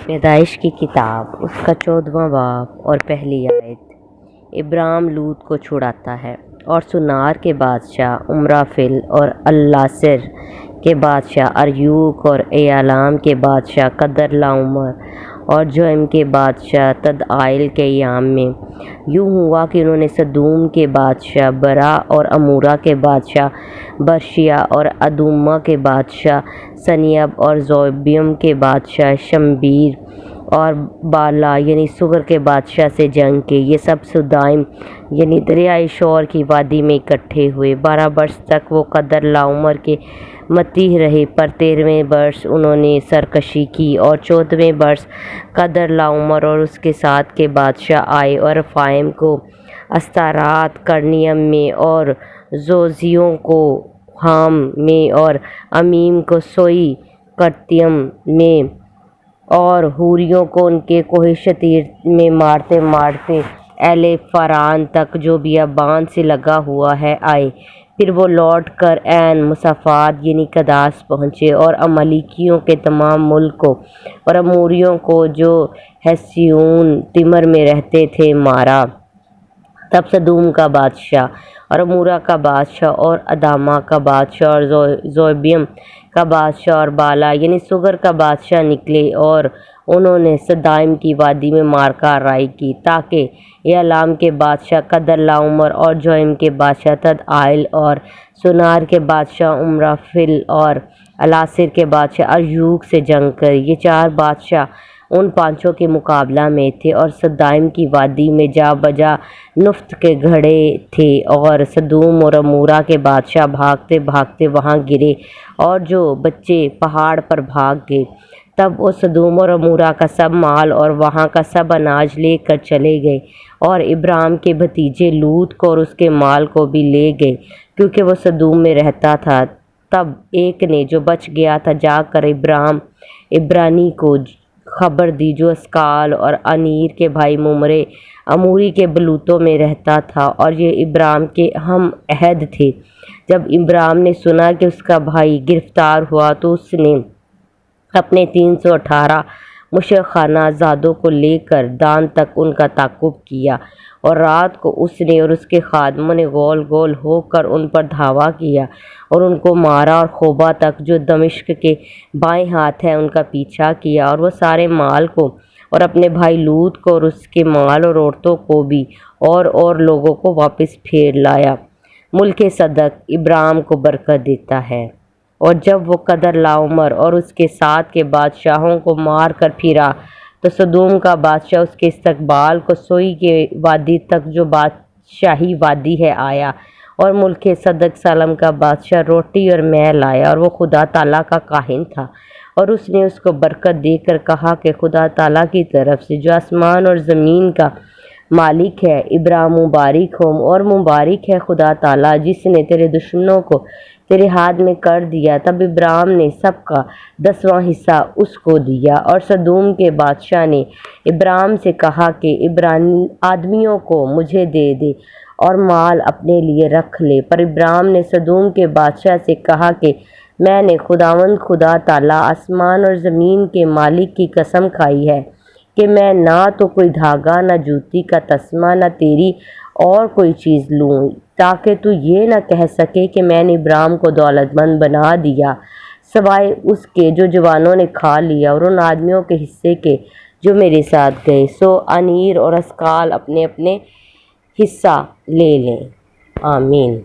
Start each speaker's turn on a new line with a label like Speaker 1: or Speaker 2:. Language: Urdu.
Speaker 1: پیدائش کی کتاب اس کا 14واں باب اور پہلی آیت۔ ابرام لوط کو چھڑاتا ہے اور سنار کے بادشاہ امرافل اور الاسر کے بادشاہ اریوک اور ایالام کے بادشاہ قدر لاؤمر اور جوئم کے بادشاہ تدعائل کے ایام میں یوں ہوا کہ انہوں نے سدوم کے بادشاہ برا اور امورا کے بادشاہ برشیا اور ادوما کے بادشاہ سنیب اور زوبیم کے بادشاہ شمبیر اور بالا یعنی سگر کے بادشاہ سے جنگ کی۔ یہ سب سدائم یعنی دریائے شور کی وادی میں اکٹھے ہوئے۔ 12 برس تک وہ قدر لاؤمر کے متیح رہے، پر 13ویں برس انہوں نے سرکشی کی، اور 14ویں برس قدر لاؤمر اور اس کے ساتھ کے بادشاہ آئے اور رفائم کو استارات کرنیم میں اور زوزیوں کو حام میں اور امیم کو سوئی کرتیم میں اور ہوریوں کو ان کے کوہ شتیر میں مارتے مارتے اہل فاران تک جو بیابان سے لگا ہوا ہے آئے۔ پھر وہ لوٹ کر عین مصافات یعنی کداس پہنچے اور عمالیکیوں کے تمام ملک کو اور اموریوں کو جو حسیون تمر میں رہتے تھے مارا۔ تب سدوم کا بادشاہ اور امورا کا بادشاہ اور اداما کا بادشاہ اور زوبیم کا بادشاہ اور بالا یعنی سگر کا بادشاہ نکلے، اور انہوں نے سدائم کی وادی میں مارکہ آرائی کی، تاکہ ایالام کے بادشاہ قدر لاؤمر اور جوئم کے بادشاہ تدعائل اور سنار کے بادشاہ امرافل اور الاسر کے بادشاہ اریوک سے جنگ کرے۔ یہ 4 بادشاہ ان 5 کے مقابلہ میں تھے، اور سدائم کی وادی میں جا بجا نفط کے گھڑے تھے، اور سدوم اور امورا کے بادشاہ بھاگتے بھاگتے وہاں گرے، اور جو بچے پہاڑ پر بھاگ گئے۔ تب وہ سدوم اور امورا کا سب مال اور وہاں کا سب اناج لے کر چلے گئے، اور ابرام کے بھتیجے لوط کو اور اس کے مال کو بھی لے گئے، کیونکہ وہ سدوم میں رہتا تھا۔ تب ایک نے جو بچ گیا تھا جا کر عبرانی کو خبر دی، جو اسکال اور انیر کے بھائی ممرے اموری کے بلوتوں میں رہتا تھا، اور یہ ابرام کے ہم عہد تھے۔ جب ابرام نے سنا کہ اس کا بھائی گرفتار ہوا تو اس نے اپنے 318 مشرکانہ زادوں کو لے کر دان تک ان کا تعاقب کیا، اور رات کو اس نے اور اس کے خادموں نے گول گول ہو کر ان پر دھاوا کیا اور ان کو مارا، اور خوبا تک جو دمشق کے بائیں ہاتھ ہے ان کا پیچھا کیا، اور وہ سارے مال کو اور اپنے بھائی لوط کو اور اس کے مال اور عورتوں کو بھی اور لوگوں کو واپس پھیر لایا۔ ملک صدق ابرام کو برکت دیتا ہے۔ اور جب وہ قدر لاؤمر اور اس کے ساتھ کے بادشاہوں کو مار کر پھرا تو سدوم کا بادشاہ اس کے استقبال کو سوئی کے وادی تک جو بادشاہی وادی ہے آیا، اور ملک صدق سالم کا بادشاہ روٹی اور مے لایا، اور وہ خدا تعالیٰ کا کاہن تھا، اور اس نے اس کو برکت دے کر کہا کہ خدا تعالیٰ کی طرف سے جو آسمان اور زمین کا مالک ہے، ابرام مبارک ہو، اور مبارک ہے خدا تعالیٰ جس نے تیرے دشمنوں کو تیرے ہاتھ میں کر دیا۔ تب ابرام نے سب کا 10واں حصہ اس کو دیا۔ اور سدوم کے بادشاہ نے ابرام سے کہا کہ عبرانی آدمیوں کو مجھے دے دے اور مال اپنے لیے رکھ لے، پر ابرام نے سدوم کے بادشاہ سے کہا کہ میں نے خداوند خدا تعالیٰ آسمان اور زمین کے مالک کی قسم کھائی ہے کہ میں نہ تو کوئی دھاگا، نہ جوتی کا تسمہ، نہ تیری اور کوئی چیز لوں، تاکہ تو یہ نہ کہہ سکے کہ میں نے ابرام کو دولت مند بنا دیا، سوائے اس کے جو جوانوں نے کھا لیا اور ان آدمیوں کے حصے کے جو میرے ساتھ گئے۔ سو انیر اور اسکال اپنے اپنے حصہ لے لیں۔ آمین۔